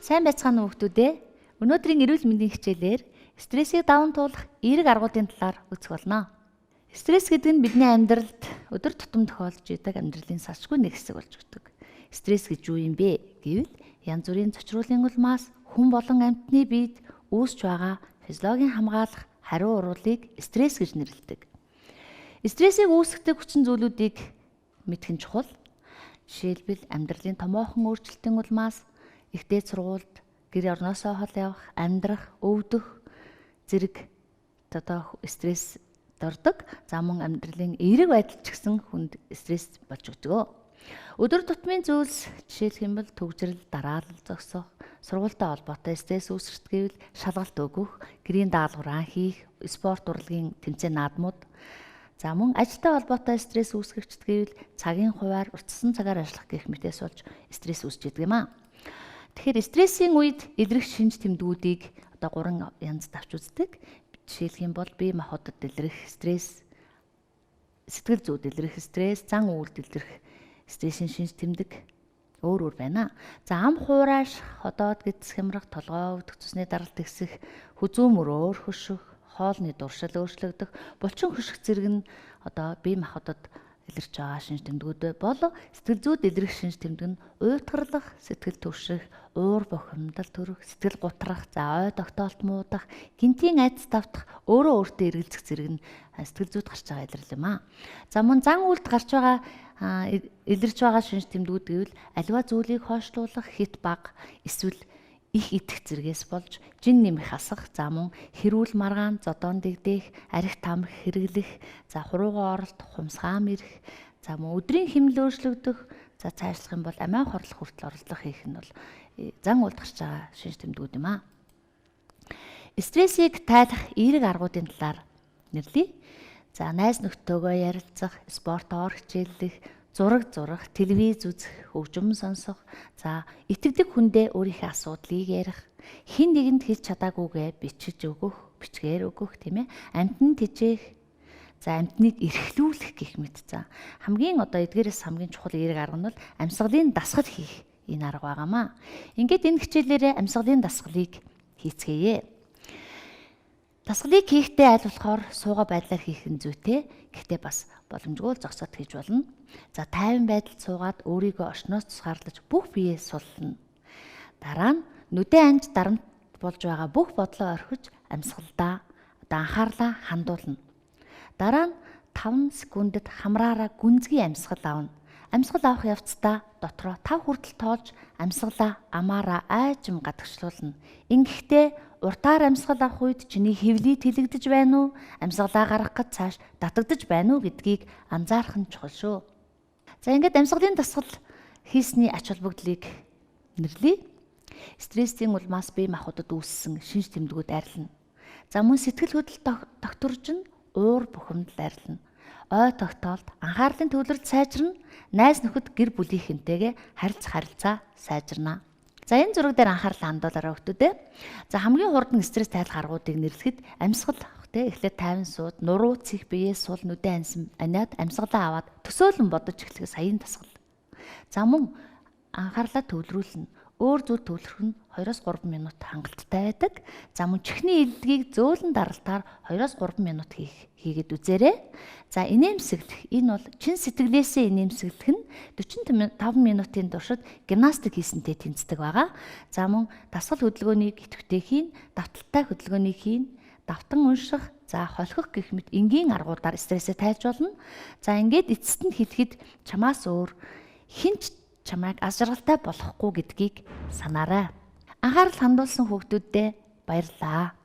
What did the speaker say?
Сайн байцгаана уу хүүхдүүдээ. Өнөөдрийн эрүүл мэндийн хичээлээр стрессийг даван туулах эерэг аргуудын талаар үзэх болно. Стресс гэдэг нь бидний амьдралд өдөр тутам тохиолдож идэг амьдралын салшгүй нэг хэсэг болж өгдөг. Стресс гэж юу юм бэ гэвэл янз бүрийн зочруулын улмаас хүн болон амьтны биед үүсч байгаа физиологийн хамгаалах хариу урвалыг стресс гэж нэрлэдэг. Стрессийг үүсгэдэг хүчин зүйлүүдийг мэдэх нь чухал. Жишээлбэл амьдралын томоохон өөрчлөлтийн улмаас их дээд сургуульд гэр орноосоо хол явах, амьдрах, өвдөх зэрэг стресс дордог. За мөн амьдралын эерэг байдал ч гэсэн хүнд стресс болж өгдөг. Өдөр тутмын зүйлс жишээлх юм бол төгжрөл, дараалал зогсох, сургуультай холбоотой стресс үүсгэж гэвэл шалгалт өгөх, гэрийн даалгавраа хийх, спорт урлагийн тэмцээн наадмууд. За мөн ажилтай холбоотой стресс үүсгэгчд гэвэл цагийн хуваар уртсан цагаар ажиллах гэх мэтээс болж стресс үүсч идэг юм аа. Тэгэхээр стрессийн үед илрэх шинж тэмдгүүдийг 3 янзд авч үздэг. Жишээлх юм бол бие махбодод илрэх стресс, сэтгэл зүйд илрэх стресс, зан үйлд илрэх стрессийн шинж тэмдэг өөр байна. За ам хуурайш, ходоод гидс хямрах, толгой өвдөх, цусны даралт ихсэх, хүзүү мөрөөр хөшөх, хоолны дуршил өөрчлөгдөх, булчин хөших зэрэг нь бие махбодод илэрч байгаа шинж тэмдгүүд бол сэтгэл зүйд илрэх шинж тэмдэг нь уйтгарлах, сэтгэл түвших, уур бухимдал төрөх, сэтгэл гутрах, за ой тогтоолт муудах, гинтийн айдас давтах, өөрөө өөртөө эргэлзэх зэрэг нь сэтгэл зүйд гарч байгаа илэрлэл юм аа. За мөн зан үйлд гарч байгаа илэрч байгаа шинж тэмдгүүд гэвэл аливаа зүйлийг хойшлуулах, хит баг, эсвэл их идэх зэргээс болж жин нэмэх асах, за мөн хэрүүл маргаан, зодоон дэгдэх, арх тамхи хэрэглэх, за хурууган оролт, хумсгаам ирэх, за мөн өдрийн хэмнэл өөрчлөгдөх, за цаашлах юм бол амиа хорлох хүртэл оролдлого хийх нь бол зан үйлд гарч байгаа шинж тэмдгүүд юм аа. Стрессийг тайлах эерэг аргуудын талаар нэрлэе. За найз нөхдөөгөө ярилцах, спортоор хичээллэх, зураг зурах, телевиз үзэх, хөгжим сонсох, за итгэдэг хүндээ өөрийнхөө асуудлыг ярих, хэн нэгэнд хэлж чадаагүйгээ бичиж өгөх, бичгээр өгөх, тийм ээ. Амьтанд тижээх, за амьтныг эрхлүүлэх гэх мэт. За хамгийн эдгээрээс хамгийн чухал эерэг арга нь бол амьсгалын дасгал хийх энэ арга байгаамаа. Ингээд энэ хичээлээрээ амьсгалын дасгалыг хийцгээе. Дасгалыг хийхдээ аль болохоор суугаа байдлаар хийх нь зүйтэй. Гэхдээ бас боломжгүй зогсоод хийж болно. За тайван байдалд суугаад өөрийгөө орчноос тусгаарлаж бүх биеэ суллана. Дараа нь нүдэн анж дарамт болж байгаа бүх бодлоо орхиж амьсгалдаа анхаарлаа хандуулна. Дараа нь 5 секундэд хамраараа гүнзгий амьсгал авна. Амьсгал авах явцдаа дотроо 5 хүртэл тоолж амьсгалаа амаараа айжм гадагшлуулна. Ингэхдээ уртаар амьсгал авах үед чиний хэвлий тэлэгдэж байна уу? Амьсгалаа гаргах гэж цааш татагдаж байна уу гэдгийг анзаарах нь чухал шүү. За ингээд амьсгалын дасгал хийсний ач холбогдлыг нэрлэе. Стрессийн улмаас бие махбодод үүссэн шинж тэмдгүүд арилна. За мөн сэтгэл хөдлөл докторж нь уур бухимдал арилна. Ой тогтоолт, анхаарлын төвлөрөлт сайжирна. Найз нөхөд гэр бүлийнхэнтэйгээ харилцаа сайжирна. За энэ зураг дээр анхаарлаа хандуулаарай хүүхдүүдээ. За хамгийн хурдан стресс тайлах аргуудыг нэрлэхэд амьсгал авах те эхлээд тайван сууд, нуруу цих биеэ сул нүдэн ансан аниад амьсгалаа аваад төсөөлөн бодож эхлэх саяын дасгал. За мөн анхаарлаа төвлөрүүлнэ. Өөр зүйл төвлөрөх нь 2-3 минут хангалттай байдаг. За мөн чихний илдгийг зөөлөн даралтаар 2-3 минут хийгээд үзээрэй. За инээмсэглэх энэ бол чин сэтгэлээсээ инээмсэглэх нь 45 минутын туршид гимнастик хийсэнтэй тэнцдэг байгаа. За мөн дасгал хөдөлгөөнийг идэвхтэй хийн, давталтай хөдөлгөөнийг хийн, давтан унших, за холхих гэх мэт энгийн аргуудаар стрессээ тайлж болно. За ингээд эцэст нь хэлэхэд чамаас өөр хинч чамайг аз жаргалтай болохгүй гэдгийг санаарай. Анхаарал хандуулсан хүүхдүүддээ баярлалаа.